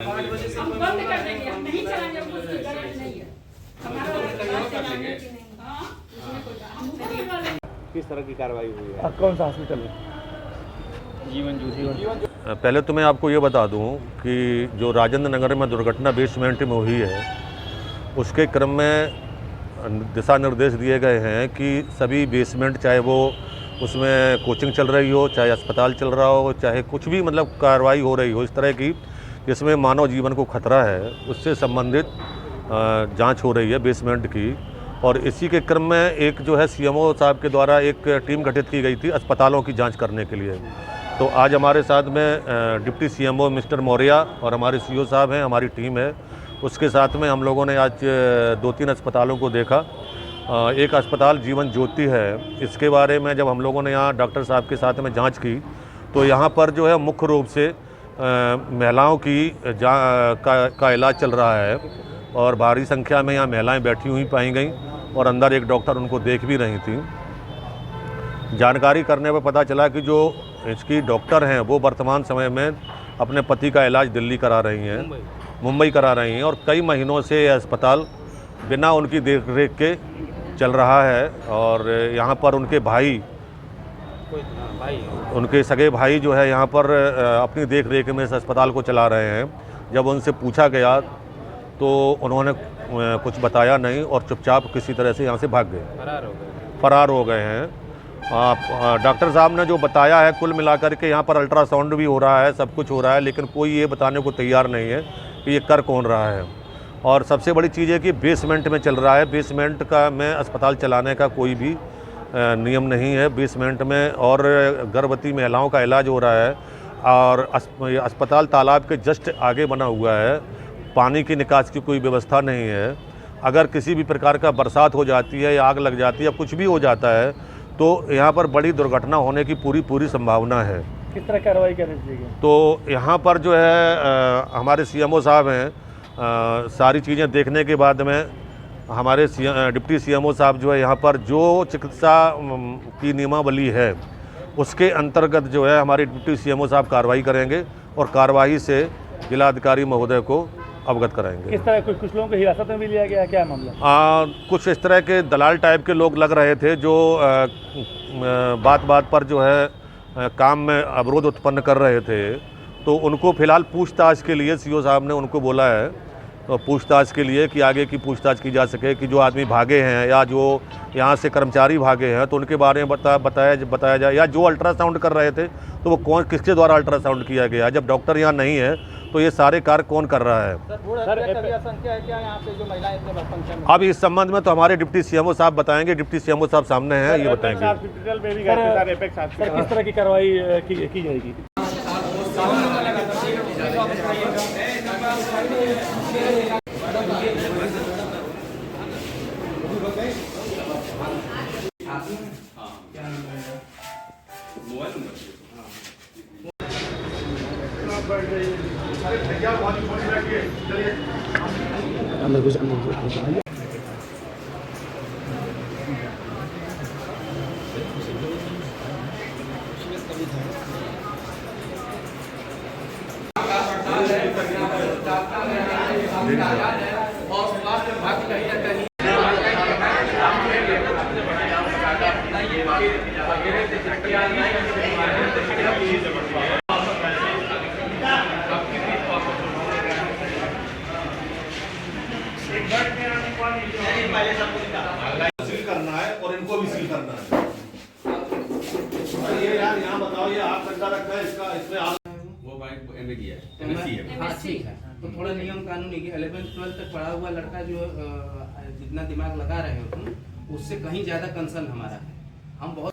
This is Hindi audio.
हम बंद कर देंगे, हम नहीं चलाएंगे, हमको उसकी जरूरत नहीं है। किस तरह की कार्रवाई हुई है? कौन सा हॉस्पिटल है? जीवन ज्योति। पहले तो मैं आपको ये बता दूं कि जो राजेंद्र नगर में दुर्घटना बेसमेंट में हुई है, उसके क्रम में दिशा निर्देश दिए गए हैं कि सभी बेसमेंट, चाहे वो उसमें कोचिंग चल रही हो, चाहे अस्पताल चल रहा हो, चाहे कुछ भी मतलब कार्रवाई हो रही हो इस तरह की जिसमें मानव जीवन को खतरा है, उससे संबंधित जांच हो रही है बेसमेंट की। और इसी के क्रम में एक जो है सीएमओ साहब के द्वारा एक टीम गठित की गई थी अस्पतालों की जांच करने के लिए। तो आज हमारे साथ में डिप्टी सीएमओ मिस्टर मौर्य और हमारे सीओ साहब हैं, हमारी टीम है। उसके साथ में हम लोगों ने आज 2-3 अस्पतालों को देखा। एक अस्पताल जीवन ज्योति है, इसके बारे में जब हम लोगों ने यहाँ डॉक्टर साहब के साथ में जांच की तो यहाँ पर जो है मुख्य रूप से महिलाओं की का इलाज चल रहा है और भारी संख्या में यहाँ महिलाएं बैठी हुई पाई गई और अंदर एक डॉक्टर उनको देख भी रही थी। जानकारी करने पर पता चला कि जो इसकी डॉक्टर हैं वो वर्तमान समय में अपने पति का इलाज दिल्ली करा रही हैं, मुंबई करा रही हैं, और कई महीनों से यह अस्पताल बिना उनकी देखरेख के चल रहा है। और यहाँ पर उनके सगे भाई जो है यहाँ पर अपनी देखरेख में इस अस्पताल को चला रहे हैं। जब उनसे पूछा गया तो उन्होंने कुछ बताया नहीं और चुपचाप किसी तरह से यहाँ से भाग गए, फरार हो गए हैं। डॉक्टर साहब ने जो बताया है कुल मिलाकर के यहाँ पर अल्ट्रासाउंड भी हो रहा है, सब कुछ हो रहा है, लेकिन कोई ये बताने को तैयार नहीं है कि ये कर कौन रहा है। और सबसे बड़ी चीज़ है कि बेसमेंट में चल रहा है, बेसमेंट का में अस्पताल चलाने का कोई भी नियम नहीं है बेसमेंट में। और गर्भवती महिलाओं का इलाज हो रहा है और अस्पताल तालाब के जस्ट आगे बना हुआ है, पानी की निकास की कोई व्यवस्था नहीं है। अगर किसी भी प्रकार का बरसात हो जाती है या आग लग जाती है या कुछ भी हो जाता है तो यहाँ पर बड़ी दुर्घटना होने की पूरी संभावना है। किस तरह कार्रवाई करनी चाहिए? तो यहाँ पर जो है हमारे सीएमओ साहब हैं, सारी चीज़ें देखने के बाद में हमारे डिप्टी सीएमओ साहब जो है यहाँ पर जो चिकित्सा की नियमावली है उसके अंतर्गत जो है हमारे डिप्टी सीएमओ साहब कार्रवाई करेंगे और कार्रवाई से जिलाधिकारी महोदय को अवगत कराएंगे। किस तरह कुछ लोगों को हिरासत में भी लिया गया, क्या मामला? कुछ इस तरह के दलाल टाइप के लोग लग रहे थे जो बात पर जो है काम में अवरोध उत्पन्न कर रहे थे। तो उनको फ़िलहाल पूछताछ के लिए सीओ साहब ने उनको बोला है, तो पूछताछ के लिए कि आगे की पूछताछ की जा सके कि जो आदमी भागे हैं या जो यहाँ से कर्मचारी भागे हैं तो उनके बारे में बताया जाए, या जो अल्ट्रासाउंड कर रहे थे तो वो किसके द्वारा अल्ट्रासाउंड किया गया। जब डॉक्टर यहाँ नहीं है तो ये सारे कार्य कौन कर रहा है। अब इस संबंध में तो हमारे डिप्टी सीएमओ साहब बताएंगे, डिप्टी सीएमओ साहब सामने हैं, ये बताएंगे। किस तरह की कार्रवाई की जाएगी? अंदर कुछ सील करना है और इनको भी सील करना है। ये यार यहाँ बताओ, ये आप घंटा रखा है इसका, इसमें आप वो MSc है। हाँ, ठीक है। तो थोड़ा नियम कानून है कि 11th-12th तक पढ़ा हुआ लड़का जो जितना दिमाग लगा रहे हो तुम, उससे कहीं ज़्यादा कंसर्न हमारा है। हम बहुत